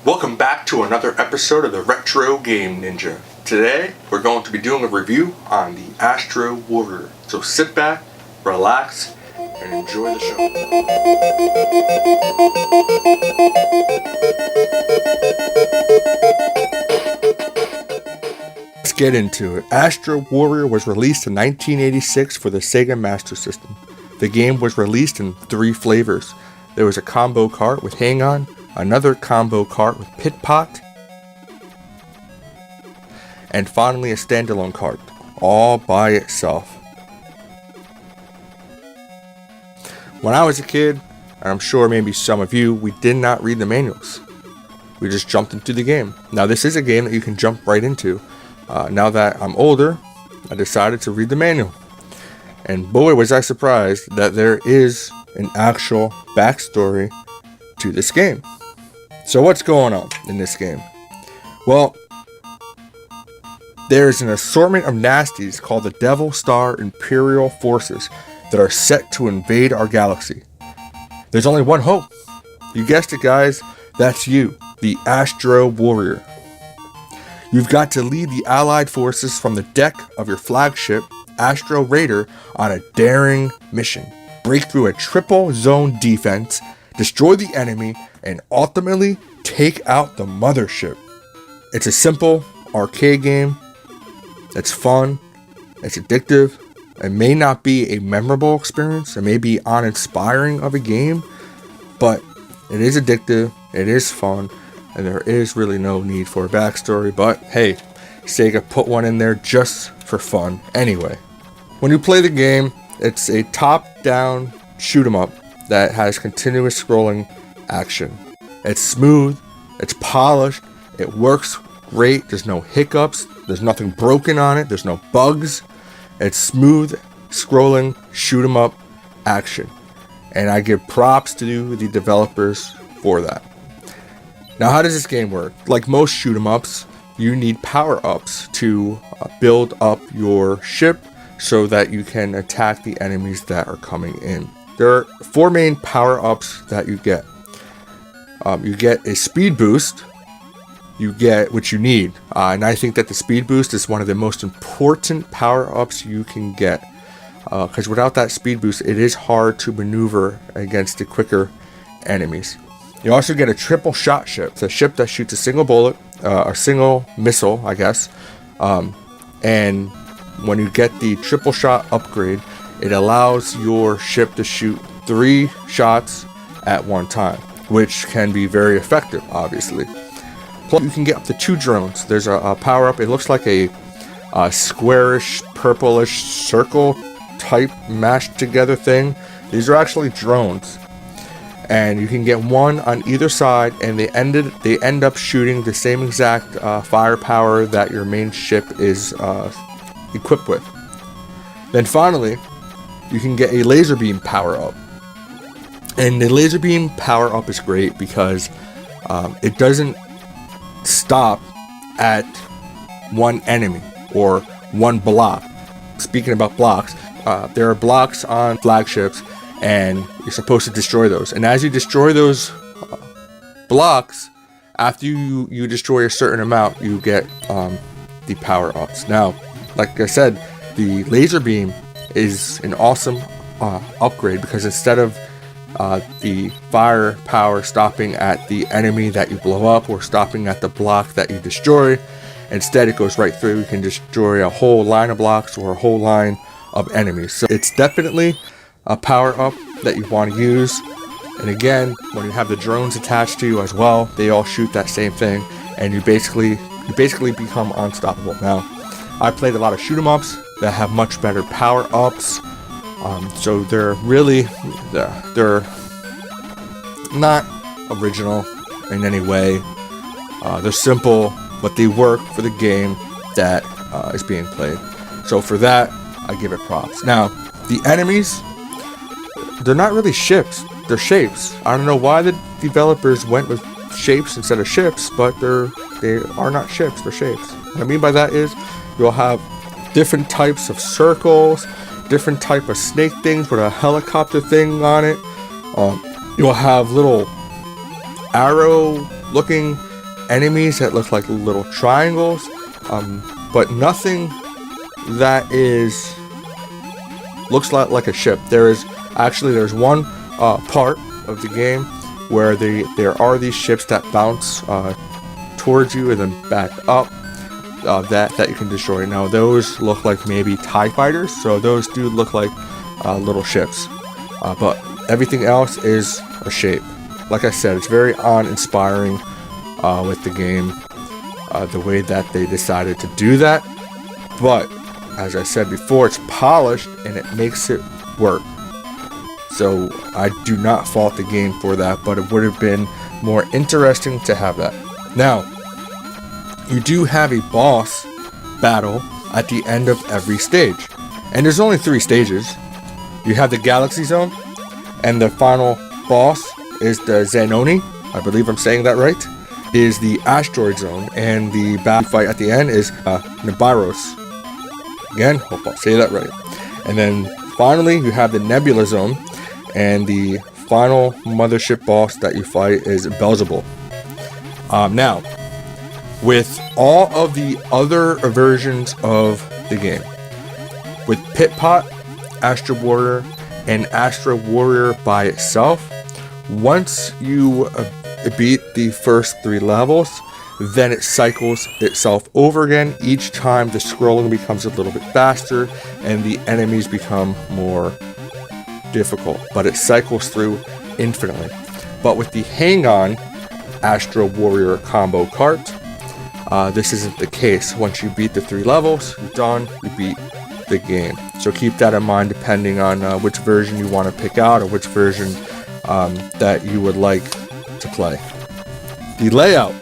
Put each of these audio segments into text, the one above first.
Welcome back to another episode of the Retro Game Ninja. Today, we're going to be doing a review on the Astro Warrior. So sit back, relax, and enjoy the show. Let's get into it. Astro Warrior was released in 1986 for the Sega Master System. The game was released in 3 flavors. There was a combo cart with Hang On, another combo cart with Pit Pot, and finally a standalone cart, all by itself. When I was a kid, and I'm sure maybe some of you, we did not read the manuals. We just jumped into the game. Now this is a game that you can jump right into. Now that I'm older, I decided to read the manual. And boy was I surprised that there is an actual backstory to this game. So what's going on in this game? Well, there is an assortment of nasties called the Devil Star Imperial Forces that are set to invade our galaxy. There's only one hope. You guessed it, guys. That's you, the Astro Warrior. You've got to lead the Allied forces from the deck of your flagship, Astro Raider, on a daring mission. Break through a triple zone defense, destroy the enemy, and ultimately take out the mothership. It's a simple arcade game. It's fun. It's addictive. It may not be a memorable experience. It may be uninspiring of a game, but it is addictive. It is fun, and there is really no need for a backstory. But hey, Sega put one in there just for fun anyway. When you play the game, it's a top-down shoot-'em-up that has continuous scrolling action. It's smooth, it's polished, it works great, there's no hiccups, there's nothing broken on it, there's no bugs. It's smooth scrolling shoot-'em-up action. And I give props to the developers for that. Now how does this game work? Like most shoot-'em-ups, you need power-ups to build up your ship so that you can attack the enemies that are coming in. There are 4 main power-ups that you get. You get a speed boost, you get what you need, and I think that the speed boost is one of the most important power-ups you can get, because without that speed boost, it is hard to maneuver against the quicker enemies. You also get a triple shot ship. It's a ship that shoots a single bullet, a single missile, I guess, and when you get the triple shot upgrade, it allows your ship to shoot 3 shots at one time, which can be very effective, obviously. Plus, you can get up to 2 drones. There's a power-up. It looks like a squarish, purplish circle type mashed together thing. These are actually drones, and you can get 1 on either side, and they end up shooting the same exact firepower that your main ship is equipped with. Then finally, you can get a laser beam power up, and the laser beam power up is great because it doesn't stop at one enemy or one block. Speaking about blocks, there are blocks on flagships, and you're supposed to destroy those. And as you destroy those blocks, after you destroy a certain amount, you get the power ups. Now, like I said, the laser beam is an awesome upgrade because instead of the firepower stopping at the enemy that you blow up or stopping at the block that you destroy, instead it goes right through. You can destroy a whole line of blocks or a whole line of enemies. So it's definitely a power up that you want to use. And again, when you have the drones attached to you as well, they all shoot that same thing, and you basically become unstoppable. Now, I played a lot of shoot-'em-ups that have much better power-ups, so they're not original in any way. They're simple, but they work for the game that is being played. So for that, I give it props. Now, the enemies, they're not really ships, they're shapes. I don't know why the developers went with shapes instead of ships, but they are not ships, they're shapes. What I mean by that is, you'll have different types of circles, different type of snake things with a helicopter thing on it. You'll have little arrow looking enemies that look like little triangles, but nothing that looks like a ship. There's one part of the game where there are these ships that bounce towards you and then back up, that you can destroy. Now those look like maybe TIE fighters, so those do look like little ships, but everything else is a shape. Like I said, it's very uninspiring with the game, the way that they decided to do that, but as I said before, it's polished and it makes it work. So I do not fault the game for that, but it would have been more interesting to have that. Now, you do have a boss battle at the end of every stage, and there's only 3 stages. You have the Galaxy Zone, and the final boss is the Zanoni, I believe I'm saying that right, is the Asteroid Zone, and the battle fight at the end is Nibiros. Again, hope I say that right. And then finally, you have the Nebula Zone, and the final mothership boss that you fight is Beelzebub. Now, with all of the other versions of the game, with Pit Pot, Astro Warrior, and Astro Warrior by itself, once you beat the first 3 levels, then it cycles itself over again. Each time the scrolling becomes a little bit faster and the enemies become more difficult, but it cycles through infinitely. But with the Hang On Astro Warrior combo cart, this isn't the case. Once you beat the 3 levels, you're done, you beat the game. So keep that in mind depending on which version you want to pick out or which version that you would like to play. The layout,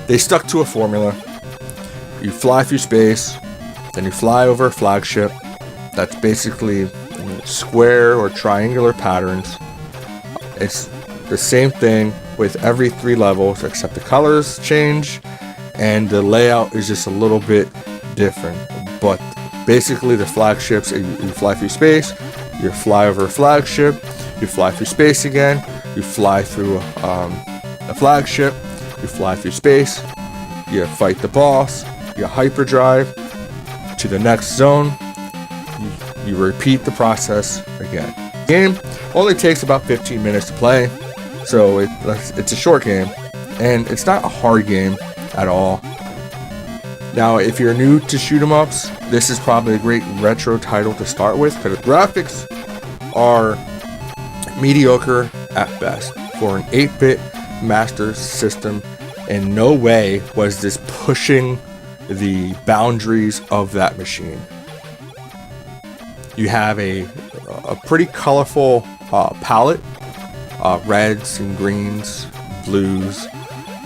they stuck to a formula. You fly through space, then you fly over a flagship. That's basically square or triangular patterns. It's the same thing with every 3 levels, except the colors change and the layout is just a little bit different. But basically the flagships, you fly through space, you fly over a flagship, you fly through space again, you fly through a flagship, you fly through space, you fight the boss, you hyperdrive to the next zone, you repeat the process again. The game only takes about 15 minutes to play, so it's a short game, and it's not a hard game at all. Now, if you're new to shoot 'em ups, this is probably a great retro title to start with, because the graphics are mediocre at best for an 8-bit Master System. In no way was this pushing the boundaries of that machine. You have a pretty colorful palette, reds and greens, blues.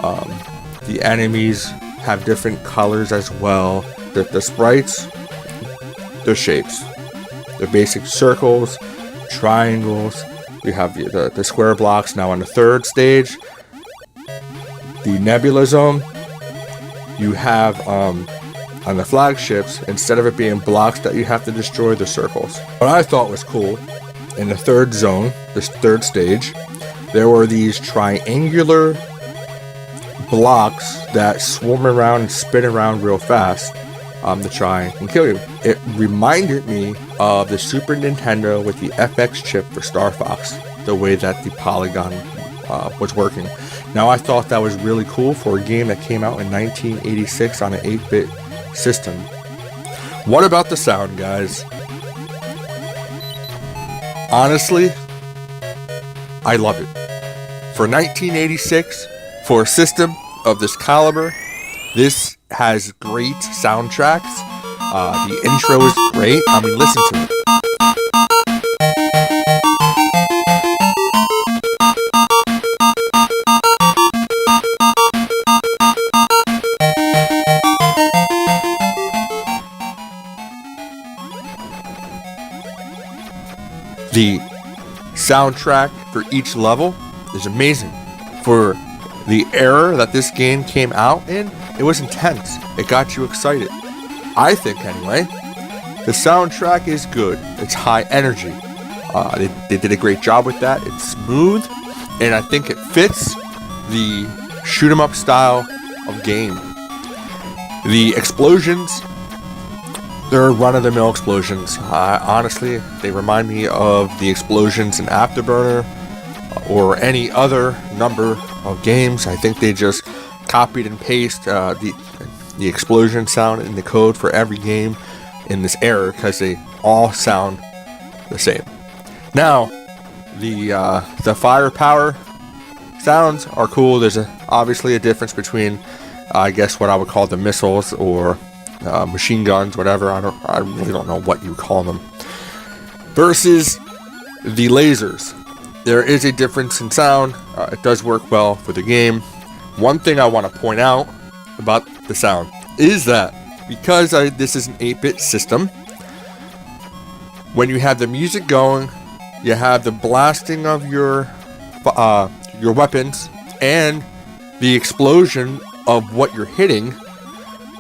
The enemies have different colors as well. The sprites, they're shapes. They're basic circles, triangles. You have the square blocks. Now on the 3rd stage, the Nebula Zone, you have on the flagships, instead of it being blocks that you have to destroy, the circles. What I thought was cool, in the 3rd zone, this 3rd stage, there were these triangular blocks that swarm around and spin around real fast to try and kill you. It reminded me of the Super Nintendo with the FX chip for Star Fox, the way that the polygon was working. Now, I thought that was really cool for a game that came out in 1986 on an 8-bit system. What about the sound, guys? Honestly, I love it. For 1986, for a system of this caliber, this has great soundtracks. The intro is great. I mean, listen to it. The soundtrack for each level is amazing. For the era that this game came out in, it was intense. It got you excited. I think, anyway. The soundtrack is good. It's high energy. They did a great job with that. It's smooth, and I think it fits the shoot 'em up style of game. The explosions, they're run-of-the-mill explosions. Honestly, they remind me of the explosions in Afterburner or any other number of games. I think they just copied and pasted the explosion sound in the code for every game in this era because they all sound the same. Now, the firepower sounds are cool. There's obviously a difference between, I guess, what I would call the missiles or machine guns, whatever. I really don't know what you call them. Versus the lasers. There is a difference in sound. It does work well for the game. One thing I want to point out about the sound is that because this is an 8-bit system, when you have the music going, you have the blasting of your weapons and the explosion of what you're hitting.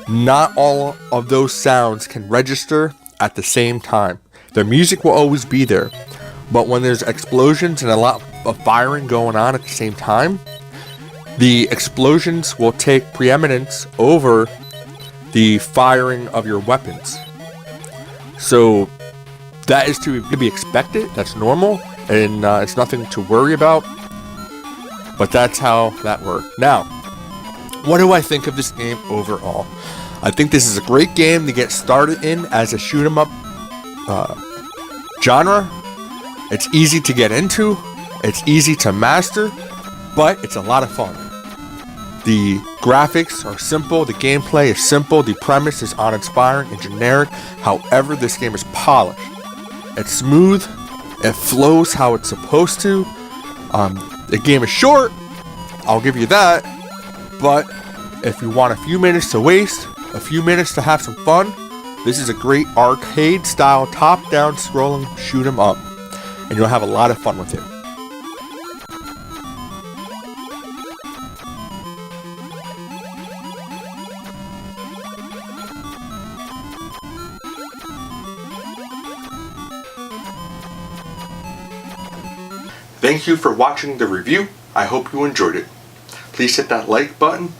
Not all of those sounds can register at the same time. The music will always be there, but when there's explosions and a lot of firing going on at the same time, the explosions will take preeminence over the firing of your weapons. So that is to be expected. That's normal, and it's nothing to worry about. But that's how that works. Now, what do I think of this game overall? I think this is a great game to get started in as a shoot 'em up genre. It's easy to get into, it's easy to master, but it's a lot of fun. The graphics are simple, the gameplay is simple, the premise is uninspiring and generic. However, this game is polished. It's smooth, it flows how it's supposed to. The game is short, I'll give you that, but if you want a few minutes to waste, a few minutes to have some fun, this is a great arcade style top-down scrolling shoot 'em up, and you'll have a lot of fun with it. Thank you for watching the review. I hope you enjoyed it. Please hit that like button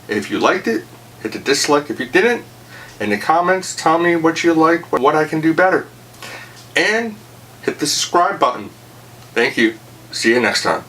if you liked it. Hit the dislike if you didn't. In the comments, tell me what you like, what I can do better. And hit the subscribe button. Thank you. See you next time.